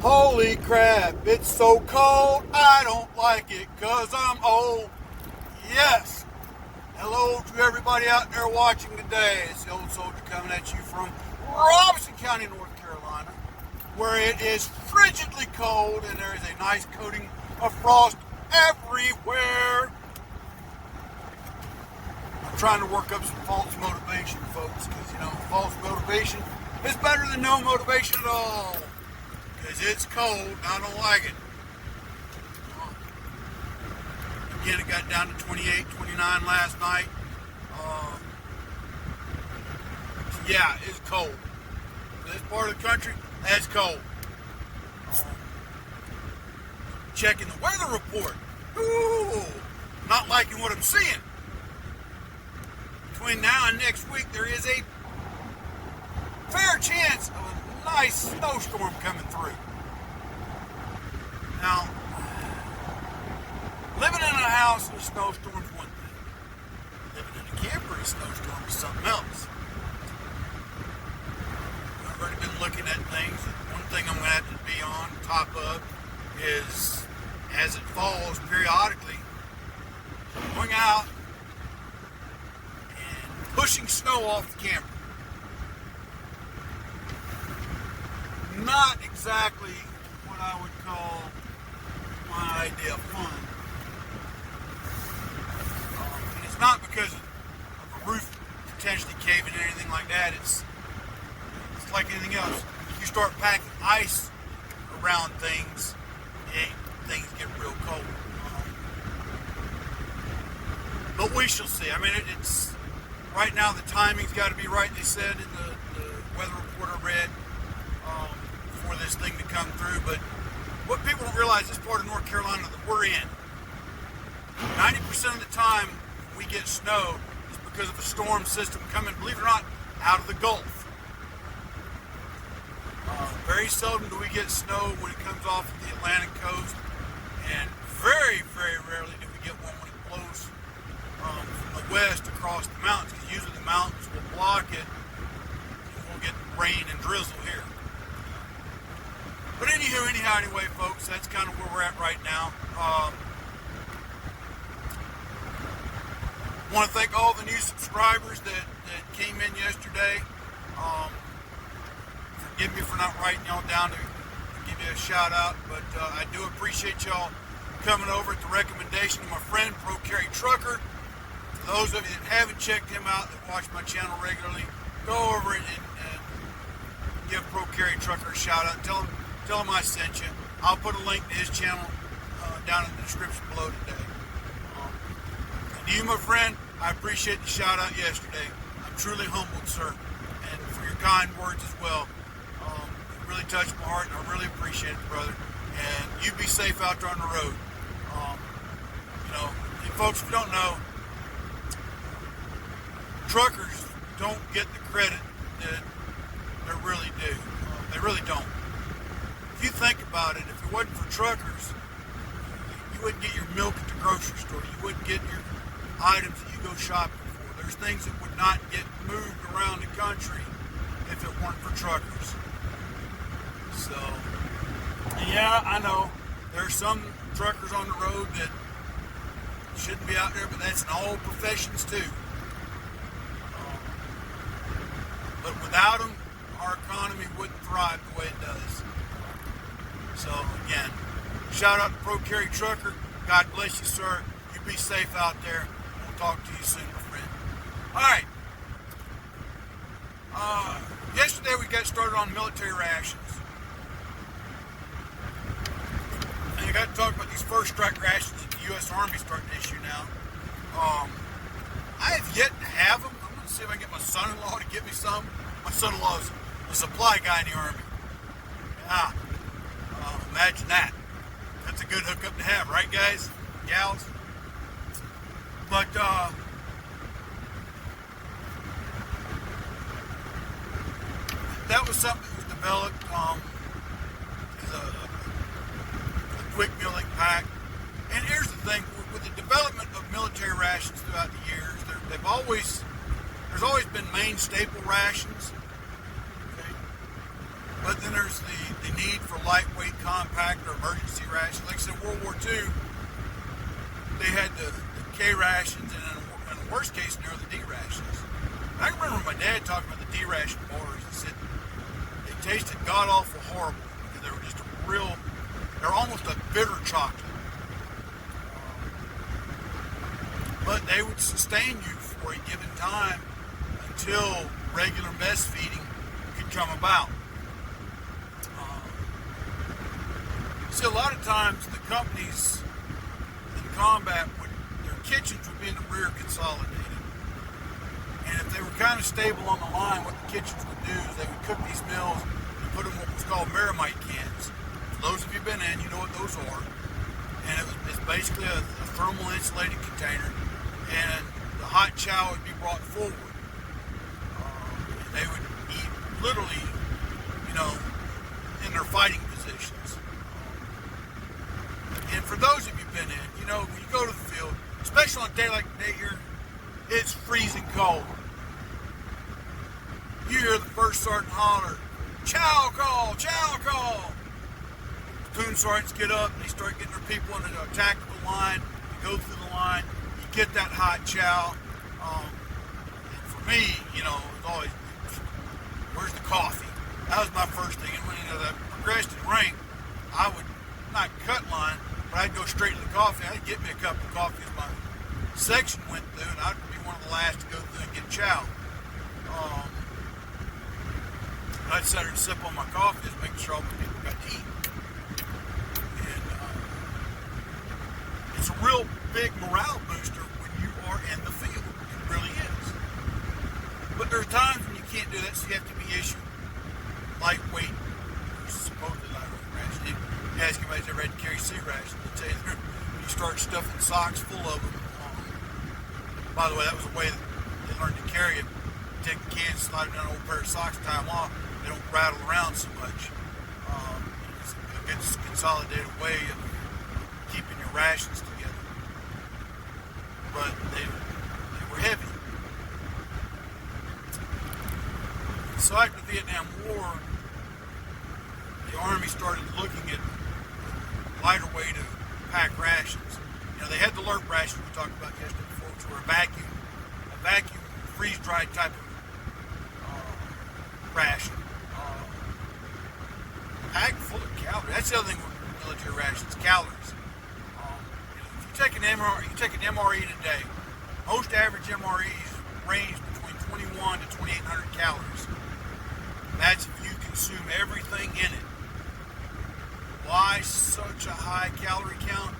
Holy crap, it's so cold, I don't like it because I'm old. Yes. Hello to everybody out there watching today. It's the Old Soldier coming at you from Robeson County, North Carolina, where it is frigidly cold and there is a nice coating of frost everywhere. I'm trying to work up some false motivation, folks, because, you know, false motivation is better than no motivation at all. Because it's cold and I don't like it. Again, it got down to 28, 29 last night. Yeah, it's cold. This part of the country, it's cold. Checking the weather report. Ooh, not liking what I'm seeing. Between now and next week, there is a fair chance of a nice snowstorm coming through. Now, living in a house in a snowstorm is one thing. Living in a camper in a snowstorm is something else. I've already been looking at things. One thing I'm going to have to be on top of is, as it falls periodically, going out and pushing snow off the camper. Not exactly what I would call my idea of fun. And it's not because of a roof potentially caving or anything like that. It's like anything else. You start packing ice around things, things get real cold. But we shall see. I mean, it's right now the timing's got to be right. They said in the weather report I read for this thing to come through. But what people don't realize, this part of North Carolina that we're in, 90% of the time we get snow is because of a storm system coming, believe it or not, out of the Gulf. Very seldom do we get snow when it comes off of the Atlantic coast, and very, very rarely do we get one when it blows from the west across the mountains, because usually the mountains will block it and we'll get rain and drizzle here. But anyway, folks, that's kind of where we're at right now. Want to thank all the new subscribers that came in yesterday. Forgive me for not writing y'all down to give you a shout out, but I do appreciate y'all coming over at the recommendation of my friend Procarry Trucker. For those of you that haven't checked him out, that watch my channel regularly, go over it and give Procarry Trucker a shout out. Tell him I sent you. I'll put a link to his channel down in the description below today. And to you, my friend, I appreciate the shout out yesterday. I'm truly humbled, sir, and for your kind words as well. It really touched my heart, and I really appreciate it, brother. And you be safe out there on the road. You know, and folks, if you don't know, truckers don't get the credit that they really do. They really don't. If you think about it, if it wasn't for truckers, you wouldn't get your milk at the grocery store. You wouldn't get your items that you go shopping for. There's things that would not get moved around the country if it weren't for truckers. So, yeah, I know there's some truckers on the road that shouldn't be out there, but that's in all professions too. But without them, our economy wouldn't thrive the way it does. So, again, shout out to Procarry Trucker. God bless you, sir. You be safe out there. We'll talk to you soon, my friend. All right. Yesterday we got started on military rations. And I got to talk about these first strike rations that the U.S. Army is starting to issue now. I have yet to have them. I'm going to see if I can get my son-in-law to get me some. My son-in-law is a supply guy in the Army. Yeah. Imagine that. That's a good hookup to have, right, guys? Gals? But, that was something that was developed as a quick meal pack. And here's the thing, with the development of military rations throughout the years, there's always been main staple rations. Okay? But then there's there's the need for lightweight, compact, or emergency rations. Like I said, World War II, they had the K rations, and in the worst case scenario, the D rations. I remember my dad talking about the D ration bars. He said they tasted god awful horrible because they were just they're almost a bitter chocolate. But they would sustain you for a given time until regular mess feeding could come about. See, a lot of times the companies in combat, their kitchens would be in the rear consolidated. And if they were kind of stable on the line, what the kitchens would do is they would cook these meals and put them in what was called Meramite cans. For those of you who've been in, you know what those are. And it's basically a thermal insulated container, and the hot chow would be brought forward. And they would eat literally, in their fighting positions. And for those of you who've been in, when you go to the field, especially on a day like today here, it's freezing cold. You hear the first sergeant holler, "Chow call, chow call." Platoon sergeants get up, they start getting their people into the tactical line, you go through the line, you get that hot chow. And for me, it's always, where's the coffee? That was my first thing. And when that progressed in rank, I would not cut line, but I'd go straight to the coffee. I'd get me a cup of coffee as my section went through, and I'd be one of the last to go through and get chow. I'd sit there and sip on my coffee, just making sure all the people got to eat. And it's a real big morale booster when you are in the field. It really is. But there are times when you can't do that, so you have to be issued lightweight, supposedly lightweight rations. You ask anybody who's ever had to carry C rations, they'll tell you you start stuffing socks full of them. By the way, that was a way that they learned to carry it. Take the cans, slide them down an old pair of socks, tie them off. They don't rattle around so much. It's a good consolidated way of keeping your rations together. But they were heavy. So after the Vietnam War, the Army started looking at lighter way to pack rations. They had the LERP rations we talked about yesterday before, which were a vacuum freeze-dried type of ration. Packed full of calories. That's the other thing with military rations, calories. If you take an MRE today, most average MREs range between 21 to 2,800 calories. That's if you consume everything in it. Why such a high calorie count?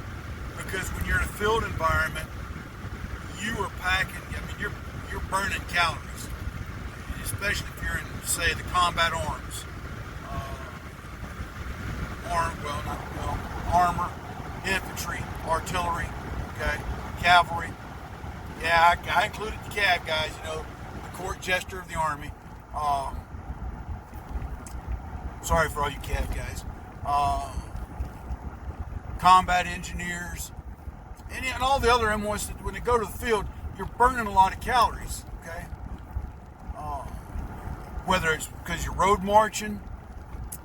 Because when you're in a field environment, you are packing, you're burning calories. Especially if you're in, say, the combat arms. Armor, infantry, artillery, okay, cavalry. Yeah, I included the CAV guys, the court jester of the Army. Sorry for all you CAV guys. Combat engineers, and all the other MOS, when they go to the field, you're burning a lot of calories, okay? Whether it's because you're road marching,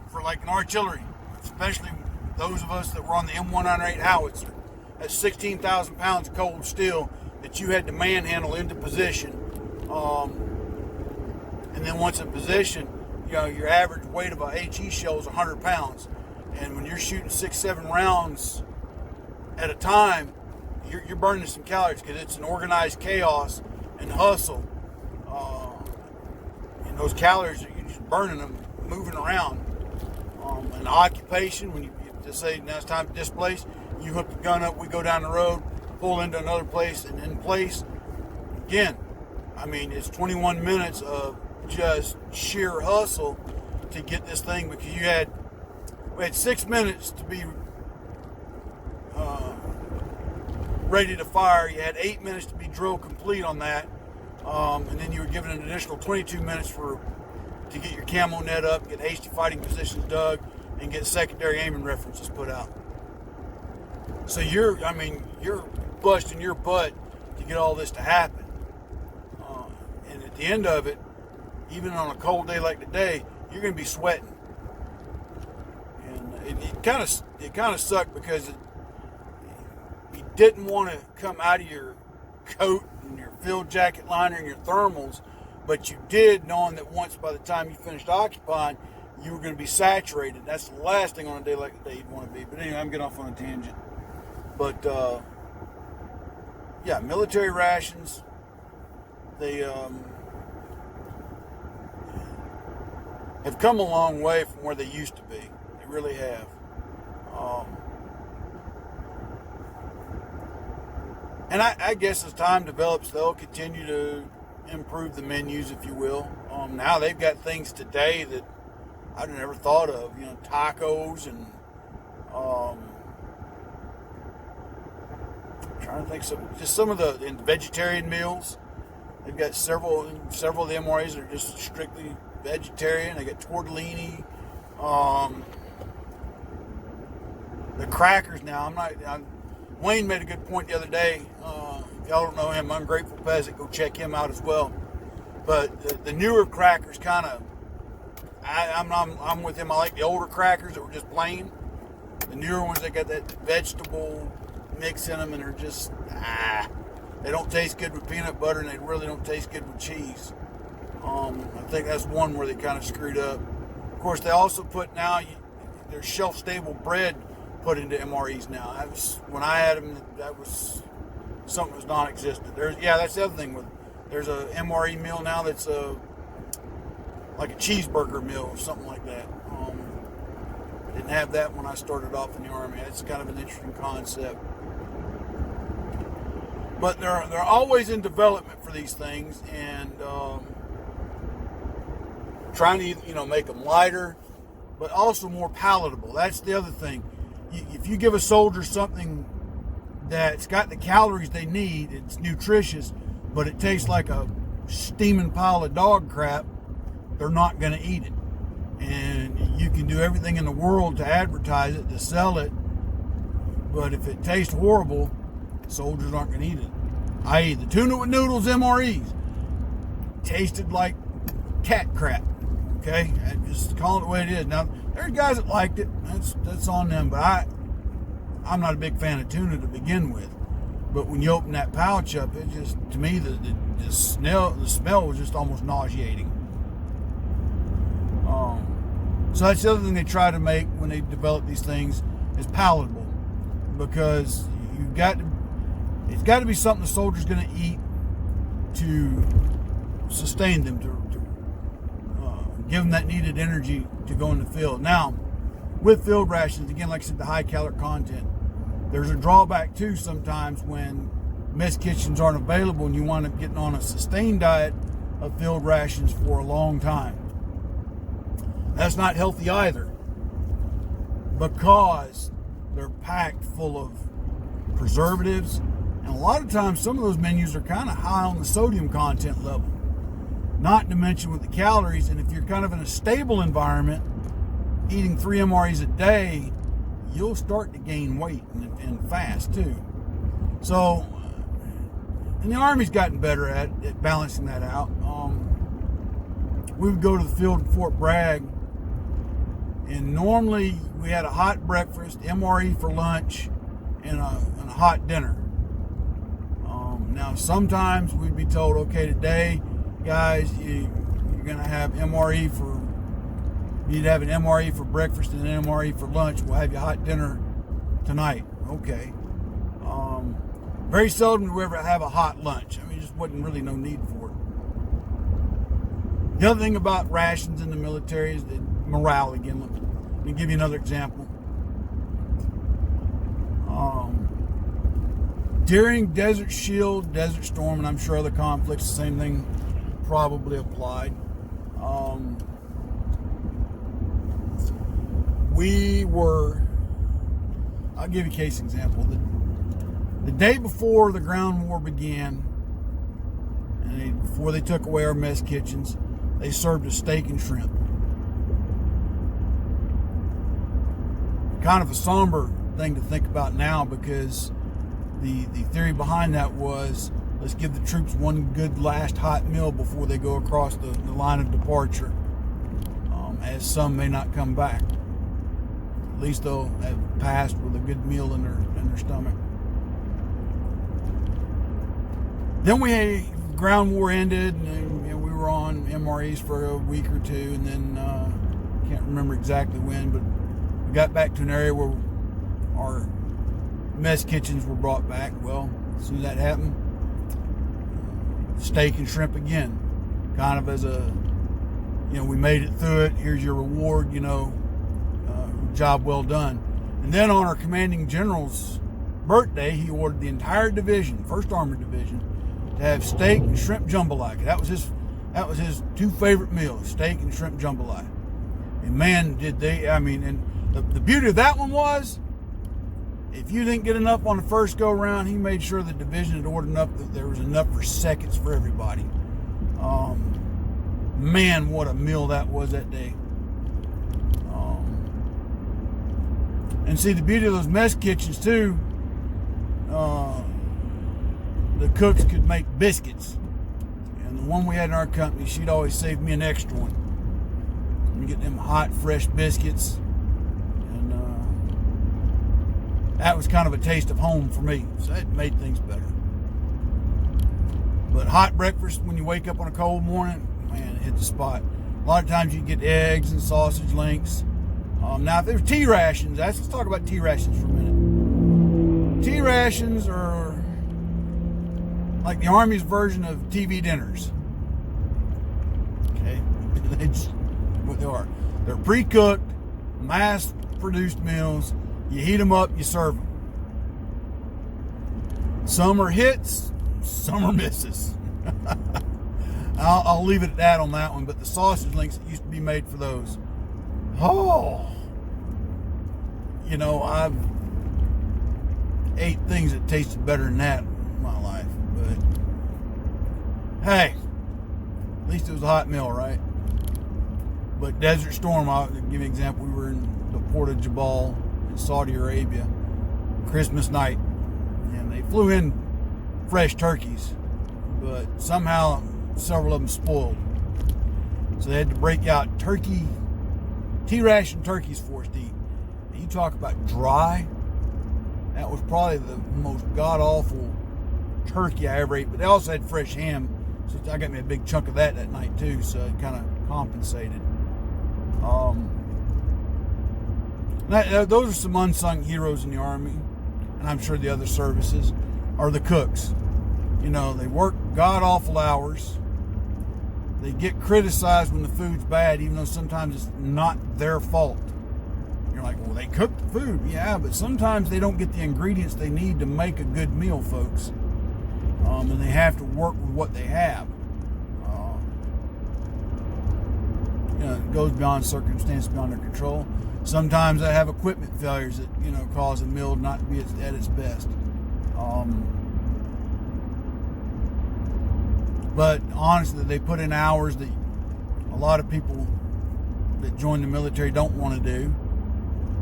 for like an artillery, especially those of us that were on the M198 howitzer, that's 16,000 pounds of cold steel that you had to manhandle into position. And then once in position, your average weight of a HE shell is 100 pounds. And when you're shooting 6-7 rounds at a time, you're burning some calories because it's an organized chaos and hustle. And those calories, you're just burning them, moving around. An occupation, when you just say now it's time to displace, you hook the gun up, we go down the road, pull into another place, and in place. Again, it's 21 minutes of just sheer hustle to get this thing, because we had 6 minutes to be ready to fire. You had 8 minutes to be drill complete on that, and then you were given an additional 22 minutes to get your camo net up, get hasty fighting positions dug, and get secondary aiming references put out. So you're busting your butt to get all this to happen. And at the end of it, even on a cold day like today, you're going to be sweating. it kind of sucked because you didn't want to come out of your coat and your field jacket liner and your thermals, but you did, knowing that once by the time you finished occupying, you were going to be saturated. That's the last thing on a day like today you'd want to be. But anyway, I'm getting off on a tangent. But yeah, military rations, they have come a long way from where they used to be. They really have. And I guess as time develops, they'll continue to improve the menus, if you will. Now they've got things today that I'd never thought of. You know, tacos and trying to think just some of the vegetarian meals. They've got several of the MREs are just strictly vegetarian. They got tortellini. The crackers now. Wayne made a good point the other day. If y'all don't know him, Ungrateful Peasant, go check him out as well. But the newer crackers kind of, I'm with him. I like the older crackers that were just plain. The newer ones, they got that vegetable mix in them, and they're just, they don't taste good with peanut butter, and they really don't taste good with cheese. I think that's one where they kind of screwed up. Of course, they also put now, there's shelf-stable bread put into MREs now. When I had them, that was something that was non-existent. That's the other thing. There's a MRE meal now that's like a cheeseburger meal or something like that. I didn't have that when I started off in the Army. It's kind of an interesting concept. But they're always in development for these things, and trying to make them lighter, but also more palatable. That's the other thing. If you give a soldier something that's got the calories they need, it's nutritious, but it tastes like a steaming pile of dog crap, they're not going to eat it. And you can do everything in the world to advertise it, to sell it, but if it tastes horrible, soldiers aren't going to eat it. I.e., the tuna with noodles MREs tasted like cat crap. Okay, I just call it the way it is. Now, there's guys that liked it. That's on them. But I'm not a big fan of tuna to begin with. But when you open that pouch up, it just, to me, the smell was just almost nauseating. So that's the other thing they try to make when they develop these things is palatable, because it's got to be something the soldier's going to eat to sustain them, to give them that needed energy to go in the field. Now, with field rations, again, like I said, the high calorie content, there's a drawback too sometimes when mess kitchens aren't available and you wind up getting on a sustained diet of field rations for a long time. That's not healthy either, because they're packed full of preservatives, and a lot of times some of those menus are kind of high on the sodium content level, not to mention with the calories. And if you're kind of in a stable environment, eating 3 MREs a day, you'll start to gain weight and fast too. So, and the Army's gotten better at balancing that out. We would go to the field in Fort Bragg, and normally we had a hot breakfast, MRE for lunch, and a hot dinner. Now sometimes we'd be told, okay, today, guys, you're going to have MRE for, you'd have an MRE for breakfast and an MRE for lunch. We'll have your hot dinner tonight. Okay. Very seldom do we ever have a hot lunch. I mean, just wasn't really no need for it. The other thing about rations in the military is the morale again. Let me give you another example. During Desert Shield, Desert Storm, and I'm sure other conflicts, the same thing probably applied. I'll give you a case example. The day before the ground war began, and before they took away our mess kitchens, they served us steak and shrimp. Kind of a somber thing to think about now, because the theory behind that was, let's give the troops one good last hot meal before they go across the line of departure, as some may not come back. least they'll have passed with a good meal in their stomach. Then ground war ended, and we were on MREs for a week or two, and then can't remember exactly when, but we got back to an area where our mess kitchens were brought back. Well, as soon as that happened, steak and shrimp again, kind of as a, we made it through it, here's your reward, job well done. And then on our commanding general's birthday, he ordered the entire division, 1st Armored Division, to have steak and shrimp jambalaya. That was his 2 favorite meals, steak and shrimp jambalaya. And man, did they, and the beauty of that one was, if you didn't get enough on the first go round, he made sure the division had ordered enough that there was enough for seconds for everybody. Man, what a meal that was that day. And see, the beauty of those mess kitchens too, the cooks could make biscuits. And the one we had in our company, she'd always save me an extra one. You get them hot, fresh biscuits. And that was kind of a taste of home for me. So it made things better. But hot breakfast when you wake up on a cold morning, man, it hit the spot. A lot of times you get eggs and sausage links. Now, if there's tea rations, let's talk about tea rations for a minute. Tea rations are like the Army's version of TV dinners. Okay? That's what they are. They're pre-cooked, mass-produced meals. You heat them up, you serve them. Some are hits, some are misses. I'll leave it at that on that one, but the sausage links that used to be made for those, I've ate things that tasted better than that in my life, but hey, at least it was a hot meal, right? But Desert Storm, I'll give you an example. We were in the port of Jebel in Saudi Arabia, Christmas night, and they flew in fresh turkeys, but somehow several of them spoiled. So they had to break out tea ration turkeys for us to eat. And you talk about dry, that was probably the most god-awful turkey I ever ate, but they also had fresh ham, so I got me a big chunk of that night too, so it kind of compensated. Those are some unsung heroes in the Army, and I'm sure the other services, are the cooks. They work god-awful hours. They get criticized when the food's bad, even though sometimes it's not their fault. You're like, well, they cooked the food. Yeah, but sometimes they don't get the ingredients they need to make a good meal, folks. And they have to work with what they have. It goes beyond circumstance, beyond their control. Sometimes they have equipment failures that, cause a meal not to be at its best. But honestly, they put in hours that a lot of people that join the military don't want to do.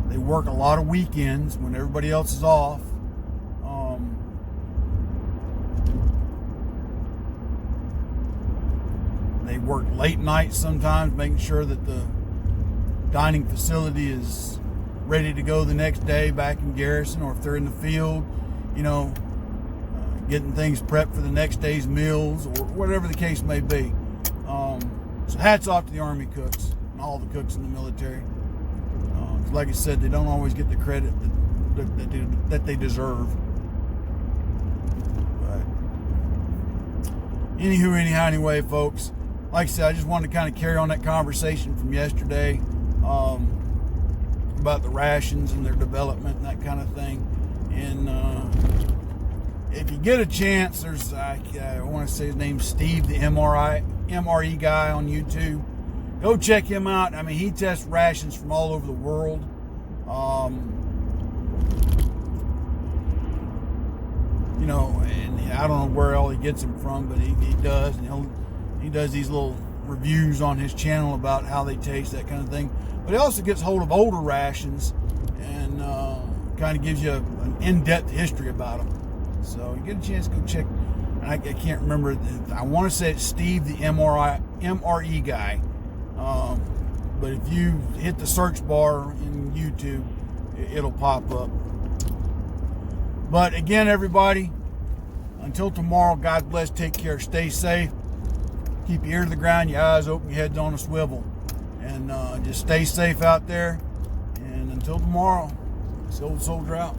They work a lot of weekends when everybody else is off. They work late nights sometimes, making sure that the dining facility is ready to go the next day back in garrison, or if they're in the field, getting things prepped for the next day's meals, or whatever the case may be. So hats off to the Army cooks and all the cooks in the military. Like I said, they don't always get the credit that they deserve. But anyway, folks, like I said, I just wanted to kind of carry on that conversation from yesterday about the rations and their development and that kind of thing. And if you get a chance, there's I want to say his name's Steve, the MRE guy on YouTube. Go check him out. He tests rations from all over the world. And I don't know where all he gets them from, but he does. And he does these little reviews on his channel about how they taste, that kind of thing. But he also gets hold of older rations and kind of gives you an in-depth history about them. So you get a chance to go check. I can't remember. I want to say it's Steve, the MRE guy. But if you hit the search bar in YouTube, it'll pop up. But again, everybody, until tomorrow, God bless, take care, stay safe. Keep your ear to the ground, your eyes open, your heads on a swivel. And just stay safe out there. And until tomorrow, it's the old soldier out.